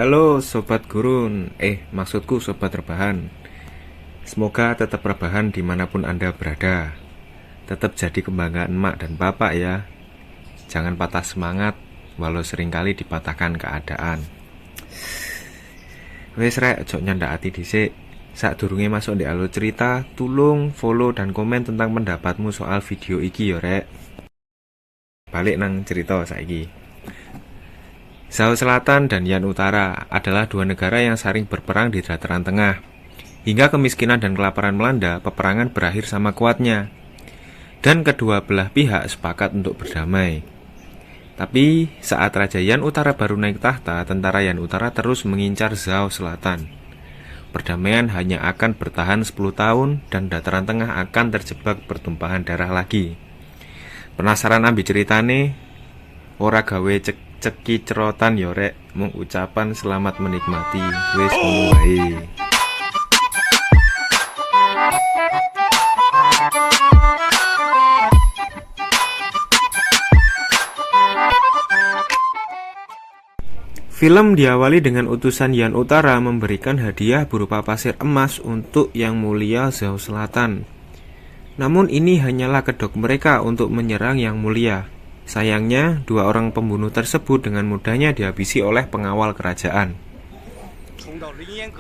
Halo Sobat Gurun, maksudku Sobat Rebahan. Semoga tetap rebahan dimanapun Anda berada. Tetap jadi kebanggaan emak dan bapak ya. Jangan patah semangat, walau seringkali dipatahkan keadaan. Wes rek, ojo nyandak ati dhisik. Sadurunge masuk di alur cerita, tulung follow dan komen tentang pendapatmu soal video iki yo rek. Balik nang cerita saiki. Zhao Selatan dan Yan Utara adalah dua negara yang saling berperang di dataran tengah. Hingga kemiskinan dan kelaparan melanda, peperangan berakhir sama kuatnya. Dan kedua belah pihak sepakat untuk berdamai. Tapi saat Raja Yan Utara baru naik tahta, tentara Yan Utara terus mengincar Zhao Selatan. Perdamaian hanya akan bertahan 10 tahun dan dataran tengah akan terjebak pertumpahan darah lagi. Penasaran ambil ceritane? Ora gawe ceki cerotan yorek, mengucapan selamat menikmati. Wes mulai. Film diawali dengan utusan Yan Utara memberikan hadiah berupa pasir emas untuk Yang Mulia Zhao Selatan. Namun ini hanyalah kedok mereka untuk menyerang Yang Mulia. Sayangnya, dua orang pembunuh tersebut dengan mudahnya dihabisi oleh pengawal kerajaan.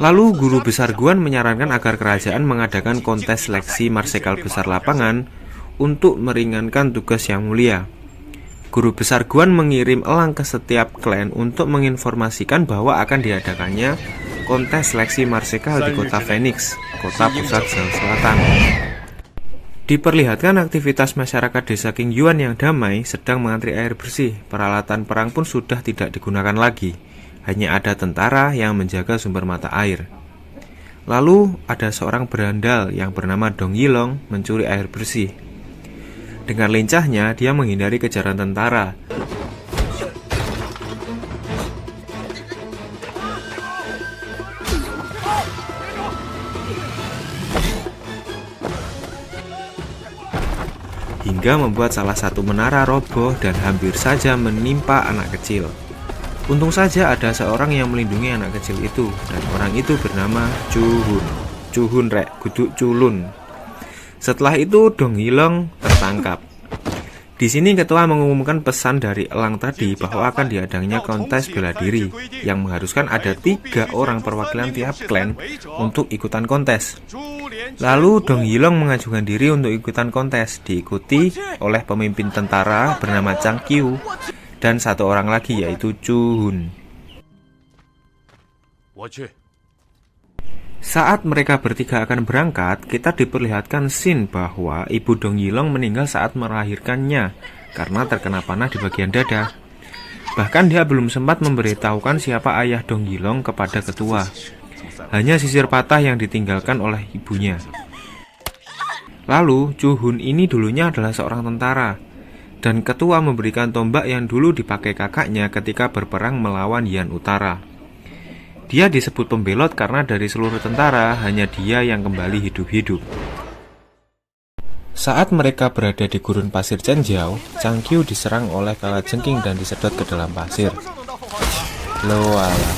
Lalu guru besar Guan menyarankan agar kerajaan mengadakan kontes seleksi marsekal besar lapangan untuk meringankan tugas Yang Mulia. Guru besar Guan mengirim elang ke setiap klan untuk menginformasikan bahwa akan diadakannya kontes seleksi marsekal di kota Phoenix, kota pusat Zhao Selatan. Diperlihatkan aktivitas masyarakat desa King Yuan yang damai sedang mengantri air bersih. Peralatan perang pun sudah tidak digunakan lagi. Hanya ada tentara yang menjaga sumber mata air. Lalu ada seorang berandal yang bernama Dong Yilong mencuri air bersih. Dengan lincahnya, dia menghindari kejaran tentara. Hingga membuat salah satu menara roboh dan hampir saja menimpa anak kecil. Untung saja ada seorang yang melindungi anak kecil itu, dan orang itu bernama Chuhun. Chuhun rek, kudu culun. Setelah itu Dong Yilong tertangkap. Di sini ketua mengumumkan pesan dari elang tadi bahwa akan diadanya kontes bela diri yang mengharuskan ada 3 orang perwakilan tiap klan untuk ikutan kontes. Lalu Dong Yilong mengajukan diri untuk ikutan kontes, diikuti oleh pemimpin tentara bernama Chang Qiu dan satu orang lagi yaitu Chuhun. Saat mereka bertiga akan berangkat, kita diperlihatkan scene bahwa ibu Dong Yilong meninggal saat melahirkannya karena terkena panah di bagian dada. Bahkan dia belum sempat memberitahukan siapa ayah Dong Yilong kepada ketua. Hanya sisir patah yang ditinggalkan oleh ibunya. Lalu, Chuhun ini dulunya adalah seorang tentara. Dan ketua memberikan tombak yang dulu dipakai kakaknya ketika berperang melawan Yan Utara. Dia disebut pembelot karena dari seluruh tentara hanya dia yang kembali hidup-hidup. Saat mereka berada di gurun pasir Zhenjiao, Chang Qiu diserang oleh kalajengking dan disedot ke dalam pasir. Loh alah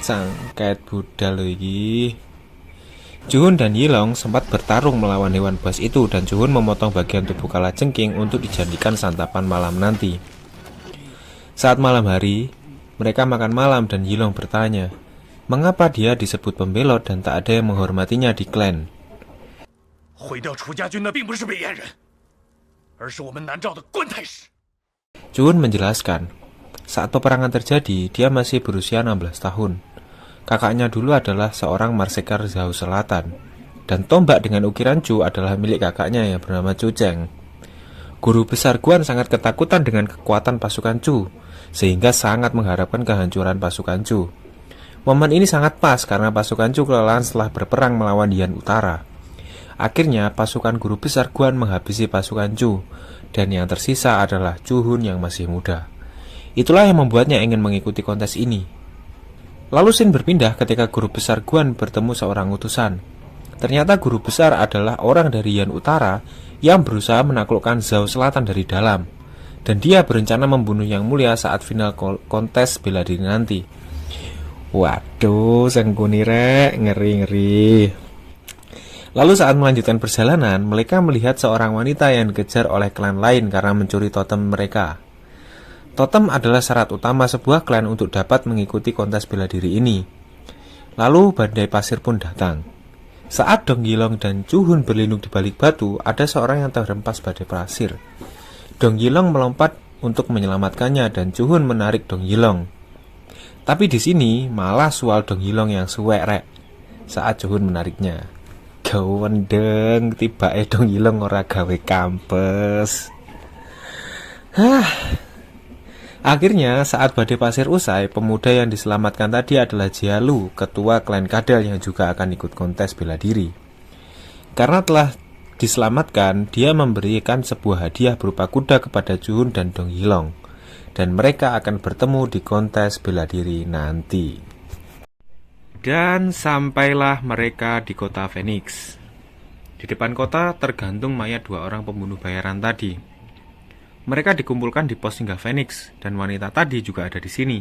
Chang, kait budal lagi. Chuhun dan Yilong sempat bertarung melawan hewan buas itu dan Chuhun memotong bagian tubuh kalajengking untuk dijadikan santapan malam nanti. Saat malam hari, mereka makan malam dan Yilong bertanya, mengapa dia disebut pembelot dan tak ada yang menghormatinya di klan? Chuhun menjelaskan, saat peperangan terjadi, dia masih berusia 16 tahun. Kakaknya dulu adalah seorang marsekar Zhao Selatan, dan tombak dengan ukiran Chu adalah milik kakaknya yang bernama Chu Cheng. Guru besar Guan sangat ketakutan dengan kekuatan pasukan Chu, sehingga sangat mengharapkan kehancuran pasukan Chu. Momen ini sangat pas karena pasukan Chu kelelahan setelah berperang melawan Yan Utara. Akhirnya pasukan guru besar Guan menghabisi pasukan Chu, dan yang tersisa adalah Chuhun yang masih muda. Itulah yang membuatnya ingin mengikuti kontes ini. Lalu scene berpindah ketika guru besar Guan bertemu seorang utusan. Ternyata guru besar adalah orang dari Yan Utara yang berusaha menaklukkan Zhao Selatan dari dalam. Dan dia berencana membunuh Yang Mulia saat final kontes bela diri nanti. Waduh, sengkuni rek, ngeri-ngeri. Lalu saat melanjutkan perjalanan, mereka melihat seorang wanita yang dikejar oleh klan lain karena mencuri totem mereka. Totem adalah syarat utama sebuah klan untuk dapat mengikuti kontes bela diri ini. Lalu badai pasir pun datang. Saat Dong Yilong dan Chuhun berlindung di balik batu, ada seorang yang terhempas badai pasir. Dong Yilong melompat untuk menyelamatkannya dan Chuhun menarik Dong Yilong. Tapi di sini malah sual Dong Yilong yang suwek rek saat Chuhun menariknya. Gawendeng tibake Dong Yilong ora gawe kampes. Akhirnya saat badai pasir usai, pemuda yang diselamatkan tadi adalah Jialu, ketua klan Kadal yang juga akan ikut kontes bela diri. Karena telah diselamatkan, dia memberikan sebuah hadiah berupa kuda kepada Chuhun dan Dong Yilong. Dan mereka akan bertemu di kontes bela diri nanti. Dan sampailah mereka di kota Phoenix. Di depan kota tergantung mayat dua orang pembunuh bayaran tadi. Mereka dikumpulkan di pos singgah Phoenix, dan wanita tadi juga ada di sini.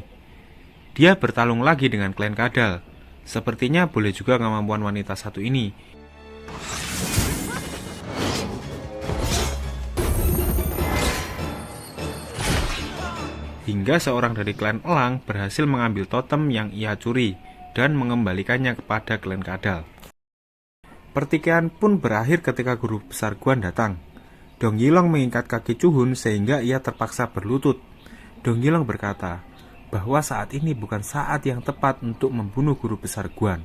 Dia bertarung lagi dengan klan Kadal. Sepertinya boleh juga kemampuan wanita satu ini. Hingga seorang dari klan Elang berhasil mengambil totem yang ia curi dan mengembalikannya kepada klan Kadal. Pertikaian pun berakhir ketika guru besar Guan datang. Dong Yilong mengikat kaki Chuhun sehingga ia terpaksa berlutut. Dong Yilong berkata bahwa saat ini bukan saat yang tepat untuk membunuh guru besar Guan.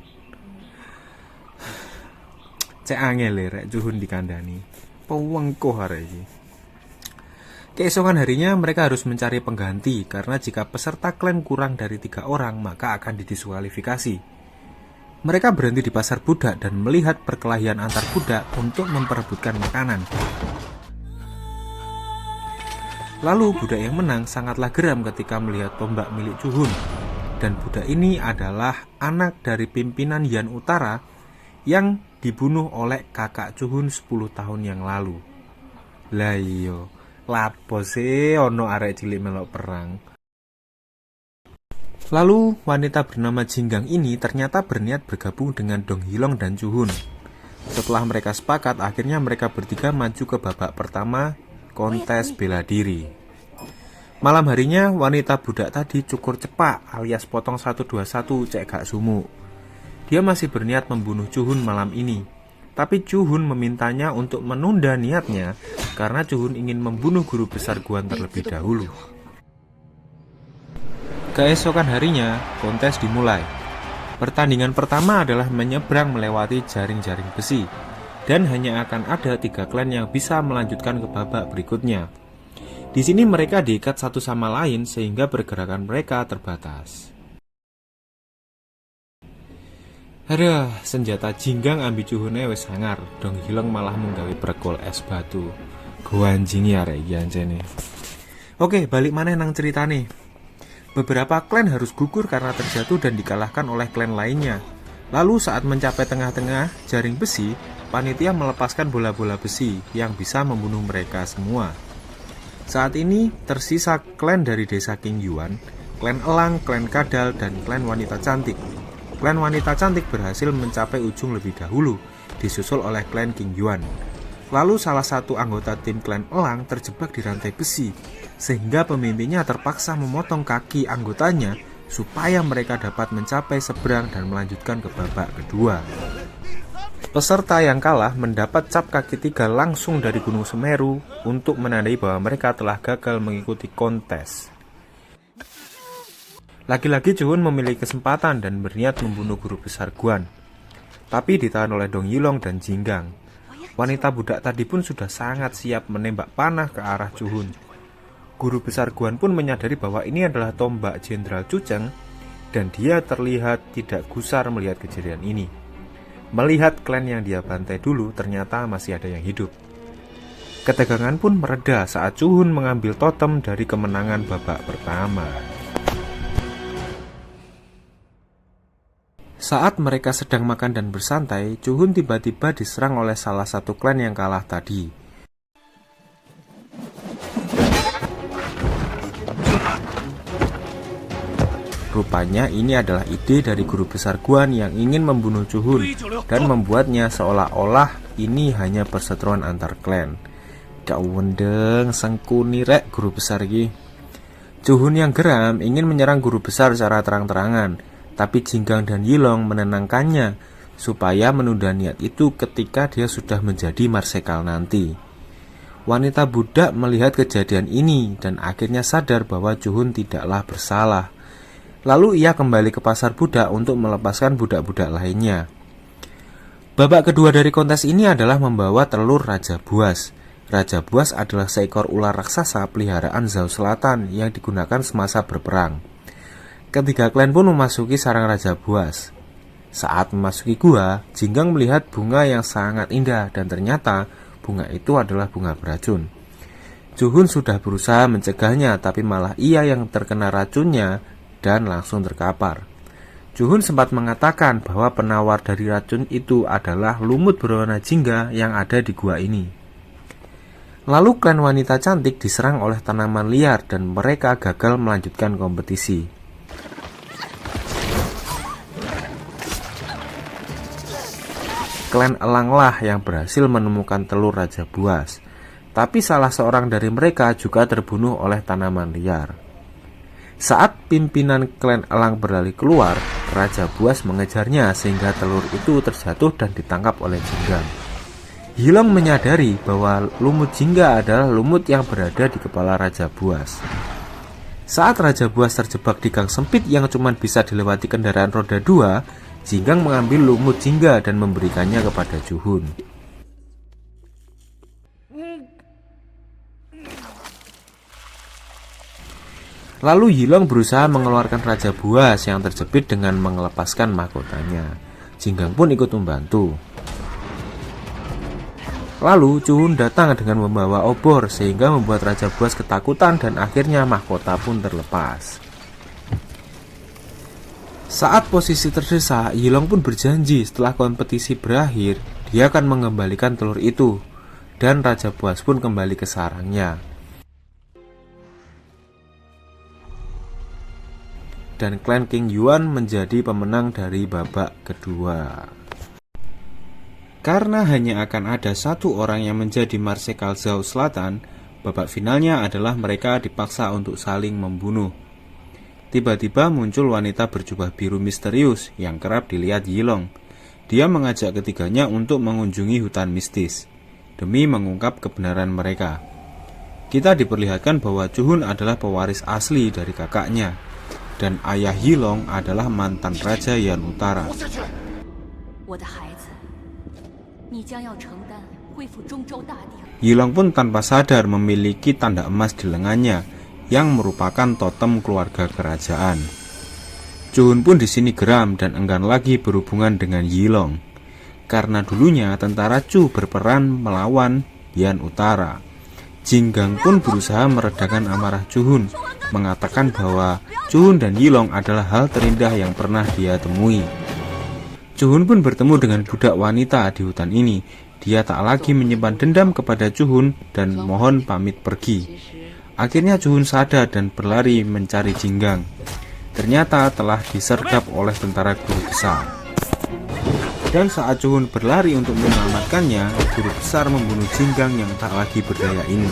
Cek angel rek Chuhun dikandani. Pewengkoh hari ini. Keesokan harinya mereka harus mencari pengganti karena jika peserta klan kurang dari 3 orang maka akan didiskualifikasi. Mereka berhenti di pasar budak dan melihat perkelahian antar budak untuk memperebutkan makanan. Lalu budak yang menang sangatlah geram ketika melihat tombak milik Chuhun. Dan budak ini adalah anak dari pimpinan Yan Utara yang dibunuh oleh kakak Chuhun 10 tahun yang lalu. Lah iya, lapo sih ono arek cilik melok perang. Lalu wanita bernama Jinggang ini ternyata berniat bergabung dengan Dong Yilong dan Chuhun. Setelah mereka sepakat, akhirnya mereka bertiga maju ke babak pertama kontes bela diri. Malam harinya wanita budak tadi cukur cepak alias potong 121 cek gak sumuk. Dia masih berniat membunuh Chuhun malam ini. Tapi Chuhun memintanya untuk menunda niatnya karena Chuhun ingin membunuh guru besar Guan terlebih dahulu. Keesokan harinya, kontes dimulai. Pertandingan pertama adalah menyeberang melewati jaring-jaring besi, dan hanya akan ada 3 klan yang bisa melanjutkan ke babak berikutnya. Di sini mereka diikat satu sama lain sehingga pergerakan mereka terbatas. Aduh, senjata Jinggang ambil Chuhune wis sangar, Dong Yilong malah menggawe perkol es batu. Guanjing ya rek iki anjene. Oke, balik maneh nang ceritane. Beberapa klan harus gugur karena terjatuh dan dikalahkan oleh klan lainnya. Lalu saat mencapai tengah-tengah jaring besi, panitia melepaskan bola-bola besi yang bisa membunuh mereka semua. Saat ini tersisa klan dari desa King Yuan, klan Elang, klan Kadal, dan klan Wanita Cantik. Klan Wanita Cantik berhasil mencapai ujung lebih dahulu, disusul oleh klan King Yuan. Lalu salah satu anggota tim klan Elang terjebak di rantai besi, sehingga pemimpinnya terpaksa memotong kaki anggotanya supaya mereka dapat mencapai seberang dan melanjutkan ke babak kedua. Peserta yang kalah mendapat cap kaki 3 langsung dari Gunung Semeru untuk menandai bahwa mereka telah gagal mengikuti kontes. Lagi-lagi Chuhun memiliki kesempatan dan berniat membunuh guru besar Guan, tapi ditahan oleh Dong Yilong dan Jinggang. Wanita budak tadi pun sudah sangat siap menembak panah ke arah Chuhun. Guru besar Guan pun menyadari bahwa ini adalah tombak Jenderal Chucheng dan dia terlihat tidak gusar melihat kejadian ini. Melihat klan yang dia bantai dulu ternyata masih ada yang hidup. Ketegangan pun mereda saat Chuhun mengambil totem dari kemenangan babak pertama. Saat mereka sedang makan dan bersantai, Chuhun tiba-tiba diserang oleh salah satu klan yang kalah tadi. Rupanya ini adalah ide dari guru besar Guan yang ingin membunuh Chuhun dan membuatnya seolah-olah ini hanya perseteruan antar klan. Gak wendeng sengkuni rek guru besar ini. Chuhun yang geram ingin menyerang guru besar secara terang-terangan, tapi Jinggang dan Yilong menenangkannya supaya menunda niat itu ketika dia sudah menjadi marsekal nanti. Wanita budak melihat kejadian ini dan akhirnya sadar bahwa Chuhun tidaklah bersalah. Lalu ia kembali ke pasar budak untuk melepaskan budak-budak lainnya. Babak kedua dari kontes ini adalah membawa telur Raja Buas. Raja Buas adalah seekor ular raksasa peliharaan Zhao Selatan yang digunakan semasa berperang. Ketiga klan pun memasuki sarang Raja Buas. Saat memasuki gua, Jinggang melihat bunga yang sangat indah dan ternyata bunga itu adalah bunga beracun. Chuhun sudah berusaha mencegahnya, tapi malah ia yang terkena racunnya dan langsung terkapar. Chuhun sempat mengatakan bahwa penawar dari racun itu adalah lumut berwarna jingga yang ada di gua ini. Lalu klan wanita cantik diserang oleh tanaman liar dan mereka gagal melanjutkan kompetisi. Klan Elanglah yang berhasil menemukan telur Raja Buas, tapi salah seorang dari mereka juga terbunuh oleh tanaman liar. Saat pimpinan klan Elang berlari keluar, Raja Buas mengejarnya sehingga telur itu terjatuh dan ditangkap oleh Jinggang. Yilong menyadari bahwa lumut jingga adalah lumut yang berada di kepala Raja Buas. Saat Raja Buas terjebak di gang sempit yang cuma bisa dilewati kendaraan roda 2, Jinggang mengambil lumut jingga dan memberikannya kepada Chuhun. Lalu Yilong berusaha mengeluarkan Raja Buas yang terjepit dengan melepaskan mahkotanya. Jinggang pun ikut membantu. Lalu Chuhun datang dengan membawa obor sehingga membuat Raja Buas ketakutan dan akhirnya mahkota pun terlepas. Saat posisi terdesak, Yilong pun berjanji setelah kompetisi berakhir dia akan mengembalikan telur itu dan Raja Buas pun kembali ke sarangnya. Dan klan King Yuan menjadi pemenang dari babak kedua. Karena hanya akan ada satu orang yang menjadi marsekal Zhao Selatan, babak finalnya adalah mereka dipaksa untuk saling membunuh. Tiba-tiba muncul wanita berjubah biru misterius yang kerap dilihat Yilong. Dia mengajak ketiganya untuk mengunjungi hutan mistis demi mengungkap kebenaran mereka. Kita diperlihatkan bahwa Chuhun adalah pewaris asli dari kakaknya dan ayah Yilong adalah mantan Raja Yan Utara. Yilong pun tanpa sadar memiliki tanda emas di lengannya yang merupakan totem keluarga kerajaan. Chuhun pun di sini geram dan enggan lagi berhubungan dengan Yilong karena dulunya tentara Chu berperan melawan Yan Utara. Jinggang pun berusaha meredakan amarah Chuhun, mengatakan bahwa Chuhun dan Yilong adalah hal terindah yang pernah dia temui. Chuhun pun bertemu dengan budak wanita di hutan ini. Dia tak lagi menyimpan dendam kepada Chuhun dan mohon pamit pergi. Akhirnya Chuhun sadar dan berlari mencari Jinggang. Ternyata telah disergap oleh tentara guru besar. Dan saat Chuhun berlari untuk menyelamatkannya, guru besar membunuh Jinggang yang tak lagi berdaya ini.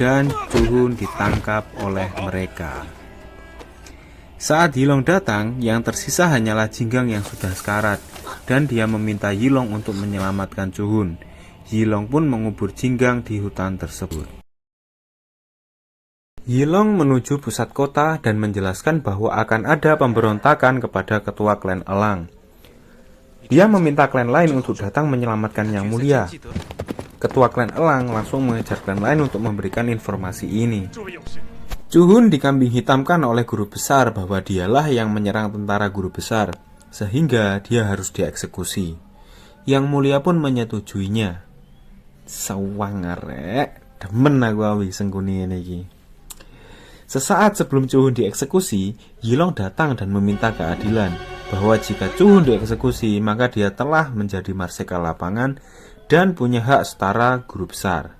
Dan Chuhun ditangkap oleh mereka. Saat Yilong datang, yang tersisa hanyalah Jinggang yang sudah sekarat, dan dia meminta Yilong untuk menyelamatkan Chuhun. Yilong pun mengubur Jinggang di hutan tersebut. Yilong menuju pusat kota dan menjelaskan bahwa akan ada pemberontakan kepada ketua klan Elang. Dia meminta klan lain untuk datang menyelamatkan Yang Mulia. Ketua klan Elang langsung mengejar klan lain untuk memberikan informasi ini. Chuhun dikambing hitamkan oleh guru besar bahwa dialah yang menyerang tentara guru besar, sehingga dia harus dieksekusi. Yang Mulia pun menyetujuinya. Sawangarek, demen aku awi sengkuni ini. Sesaat sebelum Chuhun dieksekusi, Yilong datang dan meminta keadilan, bahwa jika Chuhun dieksekusi, maka dia telah menjadi marsekal lapangan dan punya hak setara guru besar.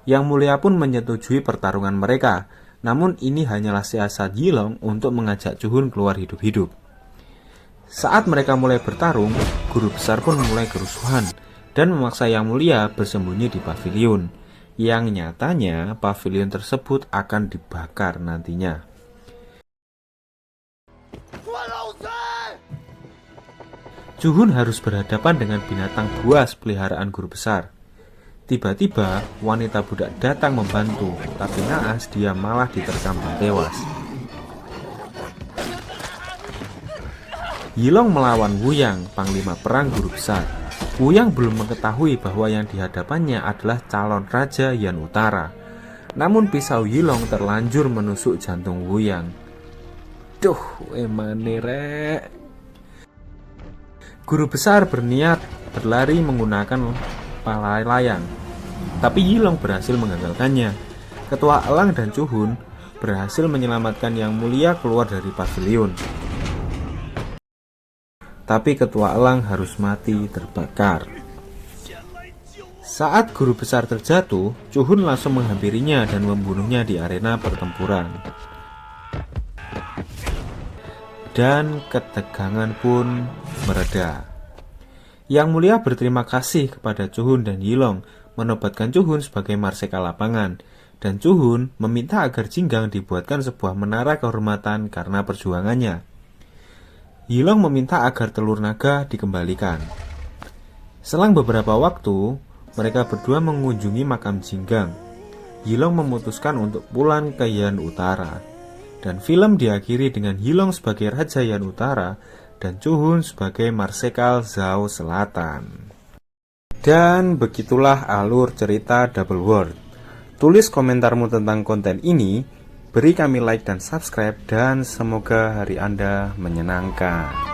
Yang Mulia pun menyetujui pertarungan mereka, Namun ini hanyalah siasat Yilong untuk mengajak Chuhun keluar hidup-hidup. Saat mereka mulai bertarung, guru besar pun mulai kerusuhan dan memaksa Yang Mulia bersembunyi di pavilion, yang nyatanya pavilion tersebut akan dibakar nantinya. Chuhun harus berhadapan dengan binatang buas peliharaan guru besar. Tiba-tiba, wanita budak datang membantu, tapi naas dia malah diterkam dan tewas. Yilong melawan Wuyang, panglima perang guru besar. Wuyang belum mengetahui bahwa yang dihadapannya adalah calon raja Yan Utara. Namun pisau Yilong terlanjur menusuk jantung Wuyang. Duh, emane rek. Guru besar berniat berlari menggunakan pala layang, tapi Yilong berhasil menggagalkannya. Ketua Elang dan Chuhun berhasil menyelamatkan Yang Mulia keluar dari pavilion. Tapi Ketua Elang harus mati terbakar. Saat guru besar terjatuh, Chuhun langsung menghampirinya dan membunuhnya di arena pertempuran. Dan ketegangan pun mereda. Yang Mulia berterima kasih kepada Chuhun dan Yilong menobatkan Chuhun sebagai Marseka lapangan, dan Chuhun meminta agar Jinggang dibuatkan sebuah menara kehormatan karena perjuangannya. Yilong meminta agar telur naga dikembalikan. Selang beberapa waktu, mereka berdua mengunjungi makam Jinggang. Yilong memutuskan untuk pulang ke Yan Utara, dan film diakhiri dengan Yilong sebagai Raja Yan Utara dan Chuhun sebagai Marsekal Zhao Selatan. Dan begitulah alur cerita Double World. Tulis komentarmu tentang konten ini, beri kami like dan subscribe, dan semoga hari Anda menyenangkan.